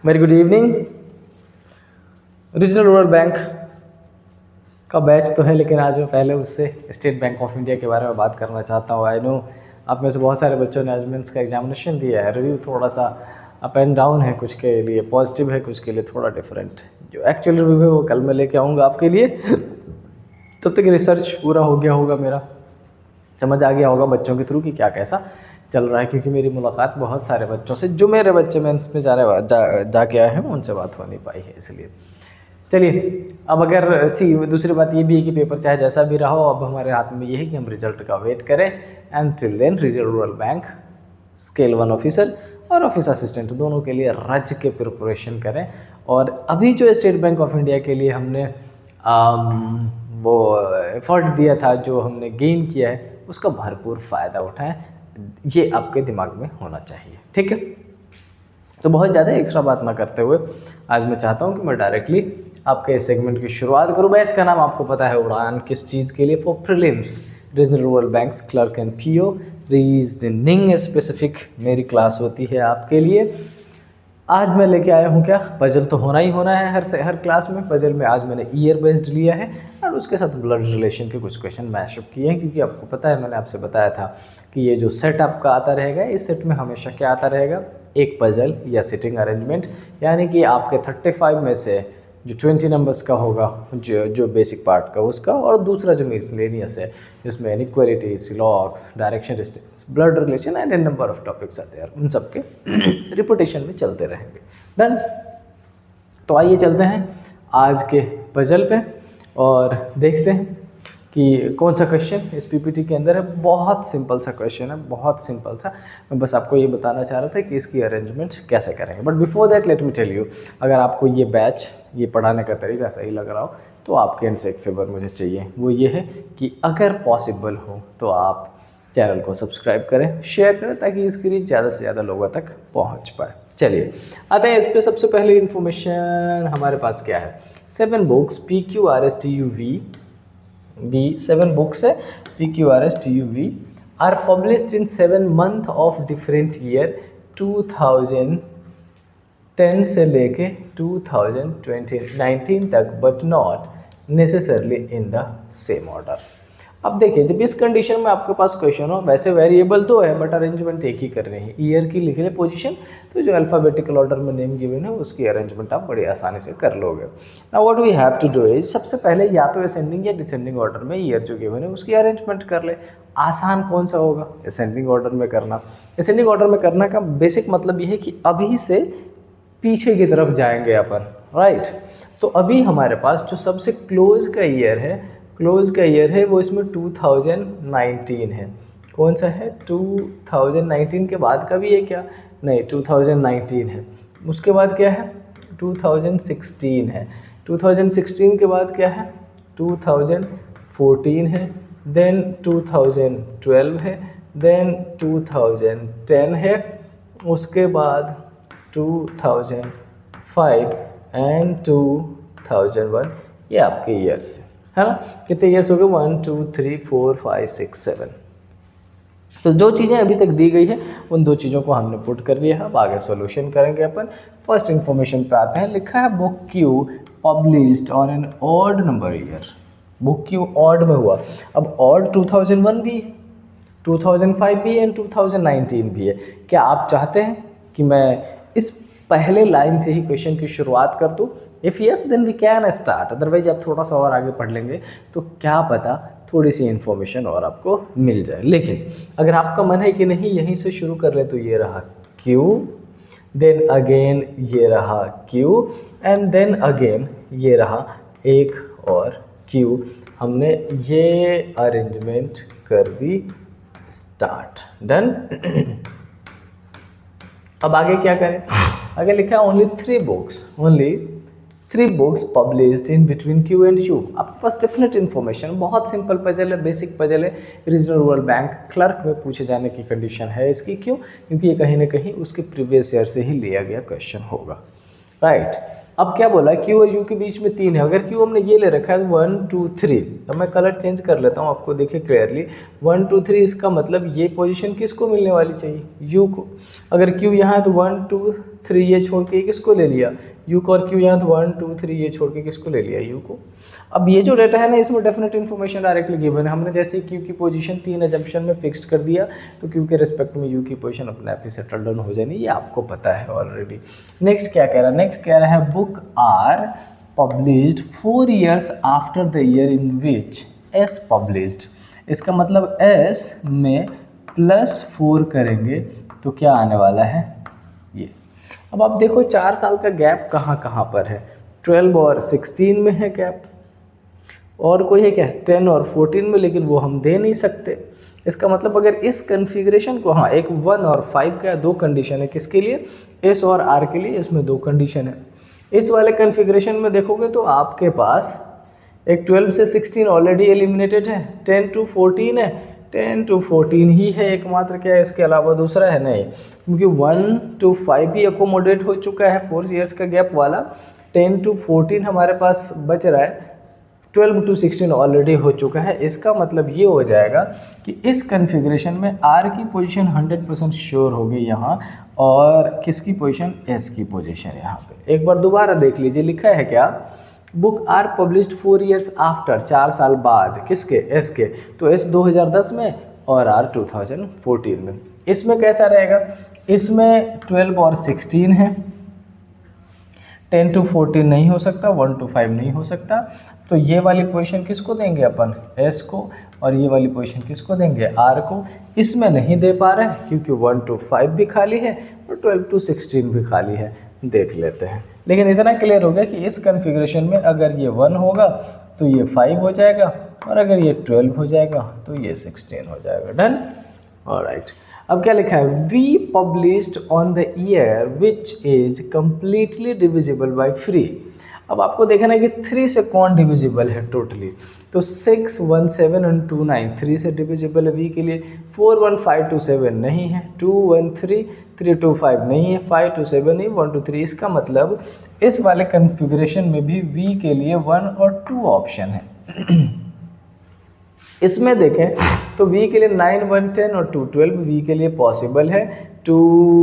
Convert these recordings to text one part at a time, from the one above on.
Very good evening. Regional rural bank का batch तो है, लेकिन आज मैं पहले उससे स्टेट बैंक ऑफ इंडिया के बारे में बात करना चाहता हूँ। आई नो आप में से बहुत सारे बच्चों ने आज मेंस का एग्जामिनेशन दिया है। रिव्यू थोड़ा सा अप एंड डाउन है, कुछ के लिए पॉजिटिव है, कुछ के लिए थोड़ा डिफरेंट। जो एक्चुअल रिव्यू है वो कल मैं लेके आऊँगा आपके लिए। तब तक रिसर्च पूरा हो गया होगा, मेरा समझ आ गया होगा बच्चों के थ्रू कि क्या कैसा चल रहा है, क्योंकि मेरी मुलाकात बहुत सारे बच्चों से जो मेरे बच्चे मेंस में जाके आए हैं उनसे बात हो नहीं पाई है। इसलिए चलिए, अब अगर दूसरी बात ये भी है कि पेपर चाहे जैसा भी रहा हो, अब हमारे हाथ में ये है कि हम रिजल्ट का वेट करें। And till then regional rural bank scale 1 officer और ऑफिस असिस्टेंट दोनों के लिए रज के प्रिपरेशन करें। और अभी जो स्टेट बैंक ऑफ इंडिया के लिए हमने वो एफर्ट दिया था, जो हमने गेन किया है, उसका भरपूर फ़ायदा उठाएं। ये आपके दिमाग में होना चाहिए, ठीक है। तो बहुत ज़्यादा एक्स्ट्रा बात ना करते हुए आज मैं चाहता हूँ कि मैं डायरेक्टली आपके इस सेगमेंट की शुरुआत करूँ। बैच का नाम आपको पता है, उड़ान। किस चीज़ के लिए? For prelims, regional rural banks clerk and PO reasoning specific मेरी क्लास होती है आपके लिए। आज मैं लेके आया हूँ क्या, पजल तो होना ही होना है हर क्लास में। पजल में आज मैंने ईयर बेस्ड लिया है और उसके साथ ब्लड रिलेशन के कुछ क्वेश्चन मैशअप किए हैं, क्योंकि आपको पता है मैंने आपसे बताया था कि ये जो सेट आपका आता रहेगा, इस सेट में हमेशा क्या आता रहेगा, एक पजल या सिटिंग अरेंजमेंट। यानी कि आपके 35 में से जो 20 नंबर्स का होगा, जो बेसिक पार्ट का उसका, और दूसरा जो मिसलेनियस है जिसमें इनइक्वालिटी, सिलॉक्स, direction distance, blood relation and n number of topics आते हैं, उन सबके रिपीटेशन में चलते रहेंगे। डन। तो आइए चलते हैं आज के पजल पे और देखते हैं कि कौन सा क्वेश्चन इस पीपीटी के अंदर है। बहुत सिंपल सा क्वेश्चन है, बहुत सिंपल सा। मैं बस आपको ये बताना चाह रहा था कि इसकी अरेंजमेंट कैसे करेंगे। But before that let me tell you, अगर आपको ये बैच, ये पढ़ाने का तरीका सही लग रहा हो, तो आपके एंड से एक फेवर मुझे चाहिए। वो ये है कि अगर पॉसिबल हो तो आप चैनल को सब्सक्राइब करें, शेयर करें, ताकि इसकी रीच ज़्यादा से ज़्यादा लोगों तक पहुँच पाए। चलिए आते हैं इस पर। सबसे पहले इन्फॉर्मेशन हमारे पास क्या है। 7 बुक्स PQRSTUV, 7 बुक्स है PQRSTUV are published in 7 month of different year, 2010 से लेके 2019 तक, but not necessarily in the same order. अब देखिए, जब इस कंडीशन में आपके पास क्वेश्चन हो, वैसे वेरिएबल तो है बट अरेंजमेंट एक ही करनी है। ईयर की लिख ले पोजीशन, तो जो अल्फ़ाबेटिकल ऑर्डर में नेम गिवन है उसकी अरेंजमेंट आप बड़ी आसानी से कर लोगे। Now what we have to do is, सबसे पहले या तो असेंडिंग या डिसेंडिंग ऑर्डर में ईयर जो गिवन है उसकी अरेंजमेंट कर ले। आसान कौन सा होगा? असेंडिंग ऑर्डर में करना। असेंडिंग ऑर्डर में करना का बेसिक मतलब ये है कि अभी से पीछे की तरफ जाएंगे अपन, राइट। तो अभी हमारे पास जो सबसे क्लोज का ईयर है वो इसमें 2019 है। कौन सा है? 2019 के बाद का भी है क्या? नहीं, 2019 है। उसके बाद क्या है? 2016 है। 2016 के बाद क्या है? 2014 है, देन 2012 है, देन 2010 है, उसके बाद 2005 एंड 2001। ये आपके ईयर्स है ना। कितने ईयर्स हो गए? 1 2 3 4 5 6 7। तो जो चीज़ें अभी तक दी गई है उन दो चीज़ों को हमने पुट कर लिया है। अब आगे सॉल्यूशन करेंगे अपन। फर्स्ट इन्फॉर्मेशन पे आते हैं। लिखा है book Q published on an odd number year. Book Q odd में हुआ। अब ऑड 2001 भी है, 2005 भी है एंड 2019 भी है। क्या आप चाहते हैं कि मैं इस पहले लाइन से ही क्वेश्चन की शुरुआत कर दूँ? If yes then we can start, otherwise आप थोड़ा सा और आगे पढ़ लेंगे तो क्या पता थोड़ी सी इन्फॉर्मेशन और आपको मिल जाए। लेकिन अगर आपका मन है कि नहीं यहीं से शुरू कर ले, तो ये रहा क्यू, देन अगेन ये रहा क्यू, एंड देन अगेन ये रहा एक और क्यू। हमने ये अरेंजमेंट कर दी स्टार्ट। डन। अब आगे क्या करें? आगे लिखा है only 3 books published in between Q and you. आपके पास डेफिनेट इन्फॉर्मेशन, बहुत सिंपल पजल है, बेसिक पजल है। रीजनल रूरल बैंक क्लर्क में पूछे जाने की कंडीशन है इसकी। क्यों? क्योंकि ये कहीं ना कहीं उसके प्रीवियस ईयर से ही लिया गया क्वेश्चन होगा, राइट। अब क्या बोला, क्यू और यू के बीच में 3 है, अगर क्यू हमने ये ले रखा है 1 2 3, अब मैं कलर चेंज कर लेता हूँ आपको देखिए क्लियरली, 1 2 3 इसका मतलब ये पोजीशन किसको मिलने वाली चाहिए, यू को। अगर क्यू यहाँ है तो 1 2 3 ये छोड़ के किसको ले लिया, यू को, और क्यू यहाँ तो 1 2 3 ये छोड़ के किसको ले लिया, यू को। अब ये जो डाटा है ना इसमें डेफिनेट इन्फॉर्मेशन डायरेक्टली गिवन है, हमने जैसे क्यू की पोजीशन 3 एजम्पशन में फिक्स्ड कर दिया तो क्यू के रिस्पेक्ट में यू की पोजीशन अपने आप ही सेटल डाउन हो जानी, ये आपको पता है ऑलरेडी। नेक्स्ट क्या कह रहा है, नेक्स्ट कह रहा है book are published 4 years after the year in which S published. इसका मतलब एस में +4 करेंगे तो क्या आने वाला है ये। अब आप देखो 4 साल का गैप कहाँ कहाँ पर है, 12 और 16 में है गैप, और कोई है क्या 10 और 14 में, लेकिन वो हम दे नहीं सकते। इसका मतलब अगर इस कन्फिग्रेशन को, हाँ एक 1 और 5 का 2 कंडीशन है, किसके लिए, एस और आर के लिए, इसमें 2 कंडीशन है। इस वाले कन्फिग्रेशन में देखोगे तो आपके पास एक 12 से 16 ऑलरेडी एलिमिनेटेड है, 10 to 14 है, 10 to 14 ही है एकमात्र, क्या है इसके अलावा दूसरा है नहीं, क्योंकि 1 to 5 भी अकोमोडेट हो चुका है 4 years का गैप वाला, 10 to 14 हमारे पास बच रहा है, 12 to 16 ऑलरेडी हो चुका है। इसका मतलब ये हो जाएगा कि इस कन्फिग्रेशन में आर की पोजीशन 100% श्योर हो गई यहाँ, और किसकी पोजीशन, एस की पोजीशन यहाँ पे। एक बार दोबारा देख लीजिए, लिखा है क्या, book are published 4 years after, 4 साल बाद, किसके, एस के, तो एस 2010 में और आर 2014 में। इसमें कैसा रहेगा, इसमें 12 और 16 है, 10 to 14 नहीं हो सकता, 1 to 5 नहीं हो सकता, तो ये वाली पोजीशन किसको देंगे अपन, एस को, और ये वाली पोजीशन किसको देंगे, आर को। इसमें नहीं दे पा रहे हैं क्योंकि 1 to 5 भी खाली है और 12 to 16 भी खाली है, देख लेते हैं। लेकिन इतना क्लियर हो गया कि इस कन्फिग्रेशन में अगर ये 1 होगा तो ये 5 हो जाएगा, और अगर ये 12 हो जाएगा तो ये 16 हो जाएगा। Done, alright. अब क्या लिखा है, V published on the year which is completely divisible by 3। अब आपको देखना है कि 3 से कौन डिविजिबल है टोटली, तो 6 1 7 और 2 9 3 से डिविजिबल है वी के लिए, 4 1 5 2 7 नहीं है, 2 1 3 3 2 5 नहीं है, 5 2 7 नहीं, 1 2 3। इसका मतलब इस वाले कन्फिग्रेशन में भी वी के लिए 1 और 2 ऑप्शन है। इसमें देखें तो v के लिए 9 1 10 और 2 12 v के लिए पॉसिबल है, 2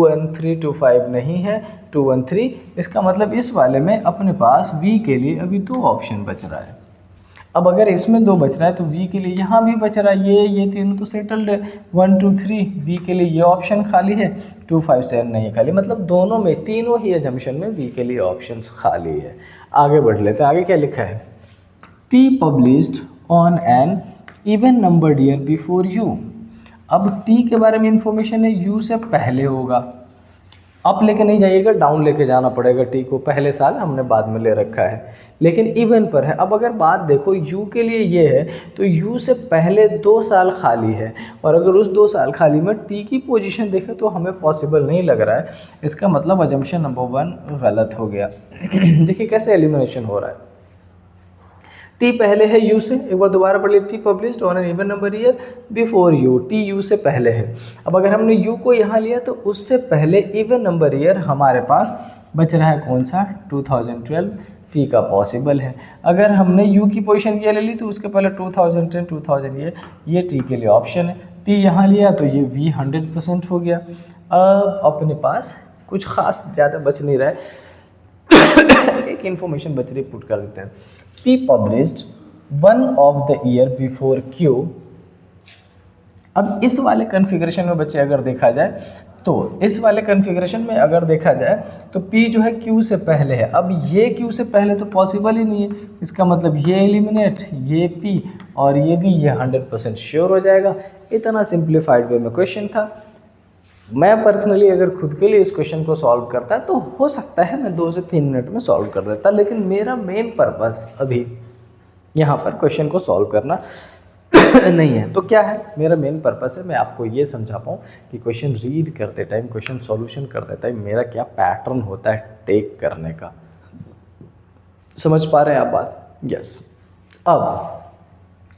1 3 2 5 नहीं है, 2 1 3। इसका मतलब इस वाले में अपने पास v के लिए अभी 2 ऑप्शन बच रहा है। अब अगर इसमें 2 बच रहा है तो v के लिए यहाँ भी बच रहा है, ये तीनों तो सेटल्ड है, 1 2 3 v के लिए ये ऑप्शन खाली है, 2 5 7 नहीं खाली, मतलब दोनों में, तीनों ही एजम्पशन में v के लिए ऑप्शंस खाली है। आगे बढ़ लेते हैं, आगे क्या लिखा है, t published on an even numbered year before you. अब t के बारे में इंफॉर्मेशन है, u से पहले होगा, अप लेके नहीं जाइएगा, डाउन लेके जाना पड़ेगा t को, पहले साल हमने बाद में ले रखा है, लेकिन इवन पर है। अब अगर बात देखो u के लिए ये है तो u से पहले 2 साल खाली है, और अगर उस 2 साल खाली में t की पोजीशन देखें तो हमें पॉसिबल नहीं लग रहा है। इसका मतलब अजम्पशन नंबर 1 गलत हो गया। देखिए कैसे एलिमिनेशन हो रहा है, टी पहले है यू से, एक बार दोबारा पढ़ लीजिए, T published on an even number year before you, T U से पहले है। अब अगर हमने यू को यहाँ लिया तो उससे पहले इवन नंबर ईयर हमारे पास बच रहा है कौन सा, 2012, टी का पॉसिबल है। अगर हमने यू की पोजीशन ये ले ली तो उसके पहले 2010 2000 ये टी के लिए ऑप्शन है, टी यहाँ लिया तो ये वी 100% हो गया। अब अपने पास कुछ खास ज़्यादा बच नहीं रहा है, एक इन्फॉर्मेशन बच रही पुट कर देते हैं, P published 1 of the year before Q। अब इस वाले कन्फिग्रेशन में बच्चे अगर देखा जाए तो इस वाले कन्फिग्रेशन में अगर देखा जाए तो P जो है Q से पहले है। अब ये Q से पहले तो पॉसिबल ही नहीं है, इसका मतलब ये एलिमिनेट, ये P और ये भी, ये 100% श्योर हो जाएगा। इतना सिंप्लीफाइड वे में क्वेश्चन था। मैं पर्सनली अगर खुद के लिए इस क्वेश्चन को सॉल्व करता तो हो सकता है मैं 2 से 3 मिनट में सॉल्व कर देता, लेकिन मेरा मेन पर्पस अभी यहाँ पर क्वेश्चन को सॉल्व करना नहीं है। तो क्या है मेरा मेन पर्पस है, मैं आपको ये समझा पाऊँ कि क्वेश्चन रीड करते टाइम, क्वेश्चन सॉल्यूशन करते टाइम मेरा क्या पैटर्न होता है टेक करने का। समझ पा रहे हैं आप बात? यस। अब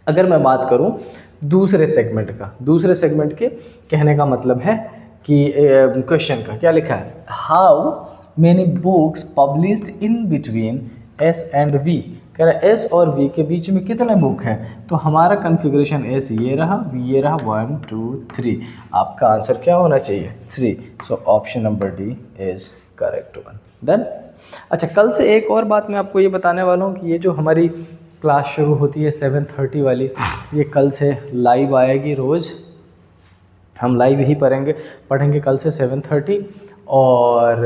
अगर मैं बात करूँ दूसरे सेगमेंट का, दूसरे सेगमेंट के कहने का मतलब है कि क्वेश्चन का क्या लिखा है, how many books published in between S and V. कह रहा है एस और वी के बीच में कितने बुक हैं, तो हमारा कन्फिग्रेशन एस ये रहा, वी ये रहा, 1 2 3। आपका आंसर क्या होना चाहिए 3। So option number D is correct one. Done. अच्छा, कल से एक और बात मैं आपको ये बताने वाला हूँ कि ये जो हमारी क्लास शुरू होती है 7:30 वाली, ये कल से लाइव आएगी। रोज़ हम लाइव ही पढ़ेंगे कल से 7:30। और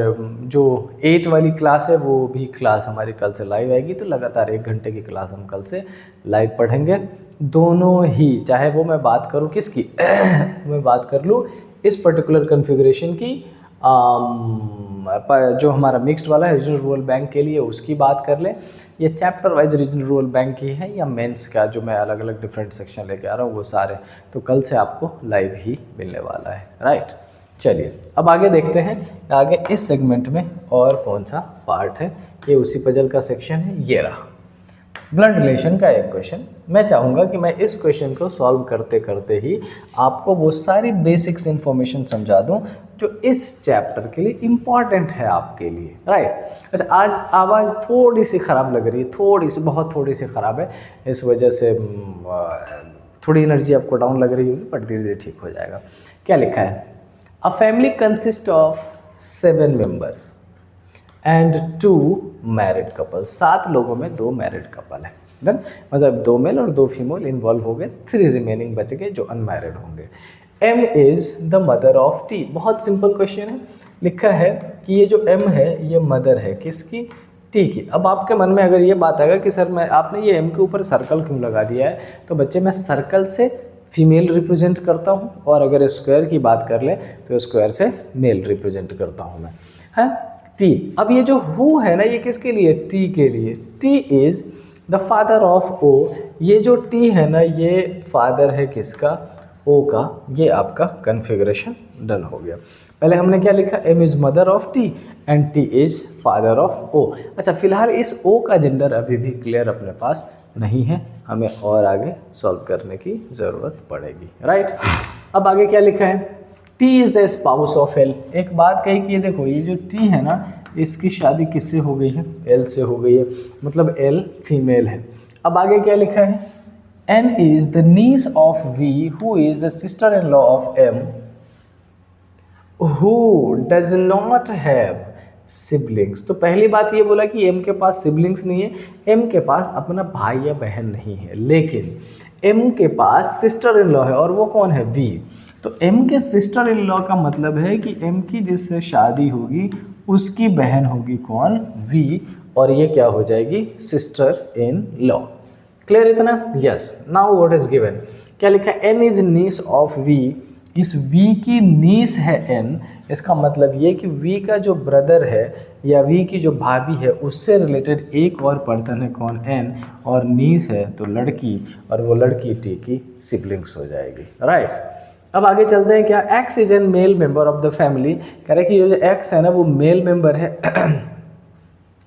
जो 8 वाली क्लास है वो भी क्लास हमारी कल से लाइव आएगी। तो लगातार 1 घंटे की क्लास हम कल से लाइव पढ़ेंगे दोनों ही। चाहे वो मैं बात करूँ किसकी मैं बात कर लूँ इस पर्टिकुलर कॉन्फ़िगरेशन की, जो हमारा मिक्स्ड वाला है रीजनल रूरल बैंक के लिए, उसकी बात कर लें, ये chapter wise regional rural bank की है, या मेंस का जो मैं अलग अलग डिफरेंट सेक्शन लेके आ रहा हूँ वो सारे। तो कल से आपको लाइव ही मिलने वाला है। राइट, चलिए अब आगे देखते हैं आगे इस सेगमेंट में और कौन सा पार्ट है। ये उसी पजल का सेक्शन है, ये रहा ब्लड रिलेशन का एक क्वेश्चन। मैं चाहूँगा कि मैं इस क्वेश्चन को सॉल्व करते करते ही आपको वो सारी बेसिक्स इन्फॉर्मेशन समझा दूँ जो इस चैप्टर के लिए इम्पॉर्टेंट है आपके लिए। राइट। अच्छा, आज आवाज़ थोड़ी सी ख़राब लग रही है, बहुत थोड़ी सी ख़राब है, इस वजह से थोड़ी एनर्जी आपको डाउन लग रही होगी, बट धीरे धीरे ठीक हो जाएगा। क्या लिखा है, अ family consist of 7 members and 2 married couple. 7 लोगों में 2 मैरिड कपल है। डन, मतलब 2 मेल और 2 फीमेल इन्वॉल्व हो गए, 3 रिमेनिंग बच गए जो अनमैरिड होंगे। M is the mother of T। बहुत सिंपल क्वेश्चन है। लिखा है कि ये जो M है ये मदर है किसकी, T की। अब आपके मन में अगर ये बात आएगा कि सर मैं आपने ये M के ऊपर सर्कल क्यों लगा दिया है, तो बच्चे मैं सर्कल से फीमेल रिप्रेजेंट करता हूँ, और अगर स्क्वायर की बात कर ले तो स्क्वायर से मेल रिप्रेजेंट करता हूँ मैं, है T। अब ये जो हु है ना, ये किसके लिए, T के लिए। T is the father of O। ये जो T है ना, ये फादर है किसका, O का। ये आपका कन्फिग्रेशन डन हो गया। पहले हमने क्या लिखा, M is mother of T and T is father of O। अच्छा, फिलहाल इस O का जेंडर अभी भी क्लियर अपने पास नहीं है, हमें और आगे सॉल्व करने की ज़रूरत पड़ेगी। राइट। अब आगे क्या लिखा है, T is the spouse of L। एक बात कही कि ये देखो, ये जो T है ना, इसकी शादी किससे हो गई है, L से हो गई है, मतलब L फीमेल है। अब आगे क्या लिखा है, N is the niece of V who is the sister-in-law of M who does not have siblings। तो पहली बात ये बोला कि M के पास सिबलिंग्स नहीं है, M के पास अपना भाई या बहन नहीं है, लेकिन M के पास सिस्टर इन लॉ है, और वो कौन है, V। तो M के सिस्टर इन लॉ का मतलब है कि M की जिससे शादी होगी उसकी बहन होगी कौन, V, और ये क्या हो जाएगी, सिस्टर इन लॉ। क्लियर इतना, yes. Now what is given, क्या लिखा है, N is niece of V। इस V की नीस है N, इसका मतलब ये कि V का जो ब्रदर है या V की जो भाभी है उससे रिलेटेड एक और पर्सन है कौन, N, और नीस है तो लड़की, और वो लड़की T की सिबलिंग्स हो जाएगी। राइट। अब आगे चलते हैं, क्या X is an male member of the family. कह रहे कि ये जो X है ना वो मेल मेंबर है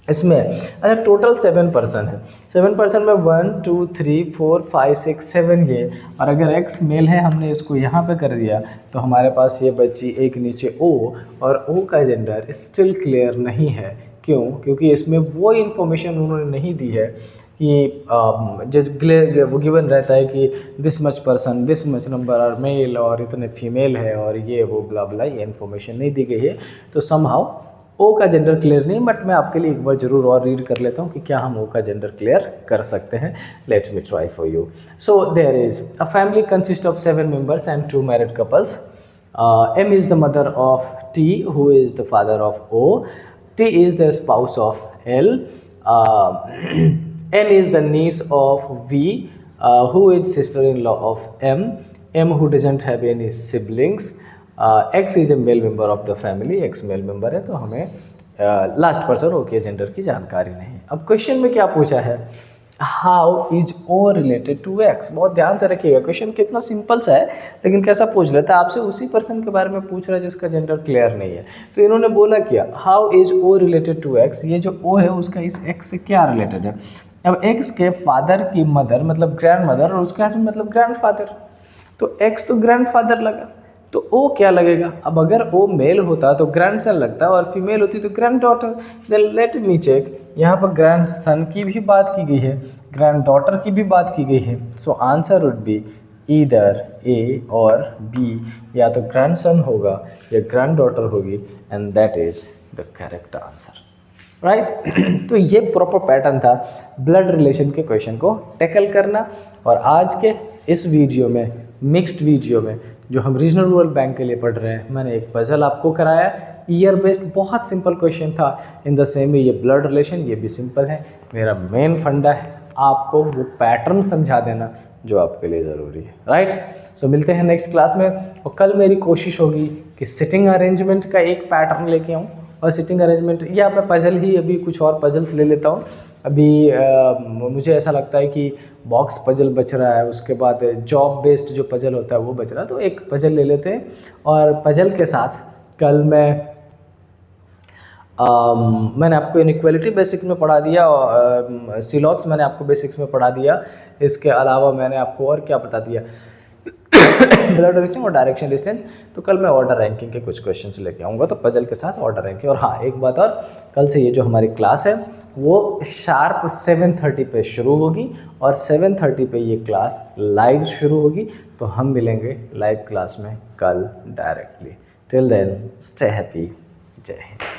इसमें। अच्छा, टोटल 7 पर्सन है, 7 पर्सन में 1 2 3 4 5 6 7 ये, और अगर X मेल है हमने इसको यहाँ पे कर दिया तो हमारे पास ये बची एक नीचे O, और O का जेंडर स्टिल क्लियर नहीं है। क्यों, क्योंकि इसमें वो इन्फॉर्मेशन उन्होंने नहीं दी है कि जो वो गिवन रहता है कि this much person, this much number are male, और इतने फीमेल है, और ये वो ब्ला ब्ला, ये इन्फॉर्मेशन नहीं दी गई है। तो समहाउ ओ का जेंडर क्लियर नहीं, बट मैं आपके लिए एक बार जरूर और रीड कर लेता हूँ कि क्या हम ओ का जेंडर क्लियर कर सकते हैं। Let me try for you. So there is a family consist of 7 members and 2 married couples. M is the mother of T, who is the father of O. T is the spouse of L. N is the niece of V, who is sister-in-law of M. M who doesn't have any siblings. X is a male member of the family, X male member है, तो हमें last person ओ के gender की जानकारी नहीं है। अब question में क्या पूछा है, how is O related to X। बहुत ध्यान से रखिएगा, क्वेश्चन कितना सिंपल सा है लेकिन कैसा पूछ लेता है, आपसे उसी पर्सन के बारे में पूछ रहा है जिसका जेंडर क्लियर नहीं है। तो इन्होंने बोला क्या, how is O related to X। ये जो O है उसका इस X से क्या रिलेटेड है। अब X के फादर की मदर मतलब ग्रैंड मदर, और उसके हस्बैंड मतलब ग्रैंड फादर, तो X तो ग्रैंड फादर लगा, तो ओ क्या लगेगा? अब अगर ओ मेल होता तो ग्रैंडसन लगता और फीमेल होती तो granddaughter. Then let me check, यहाँ पर ग्रैंडसन की भी बात की गई है, ग्रैंड डॉटर की भी बात की गई है। So answer would be either A और बी, या तो ग्रैंडसन होगा या ग्रैंड डॉटर होगी, and that is the correct answer, right. तो ये प्रॉपर पैटर्न था ब्लड रिलेशन के क्वेश्चन को टैकल करना। और आज के इस वीडियो में, मिक्स्ड वीडियो में, जो हम रीजनल रूरल बैंक के लिए पढ़ रहे हैं, मैंने एक पजल आपको कराया, ईयर बेस्ड, बहुत सिंपल क्वेश्चन था। इन द सेम वे ये ब्लड रिलेशन, ये भी सिंपल है। मेरा मेन फंडा है आपको वो पैटर्न समझा देना जो आपके लिए ज़रूरी है, राइट। सो मिलते हैं नेक्स्ट क्लास में। और कल मेरी कोशिश होगी कि सिटिंग अरेंजमेंट का एक पैटर्न लेके आऊँ, और सिटिंग अरेंजमेंट या मैं पजल ही अभी कुछ और पजल्स ले लेता हूँ। अभी मुझे ऐसा लगता है कि बॉक्स पजल बच रहा है, उसके बाद जॉब बेस्ड जो पजल होता है वो बच रहा है, तो एक पजल ले लेते हैं। और पजल के साथ कल मैंने आपको इनइक्वालिटी बेसिक में पढ़ा दिया, और सिलॉक्स मैंने आपको बेसिक्स में पढ़ा दिया। इसके अलावा मैंने आपको और क्या बता दिया, ब्लड रिलेशन और डायरेक्शन डिस्टेंस। तो कल मैं ऑर्डर रैंकिंग के कुछ क्वेश्चंस लेके आऊँगा, तो पजल के साथ ऑर्डर रैंकिंग। और हाँ, एक बात और, कल से ये जो हमारी क्लास है वो शार्प 7:30 पे शुरू होगी, और 7:30 पे ये क्लास लाइव शुरू होगी। तो हम मिलेंगे लाइव क्लास में कल directly. Till then stay happy. जय हिंद।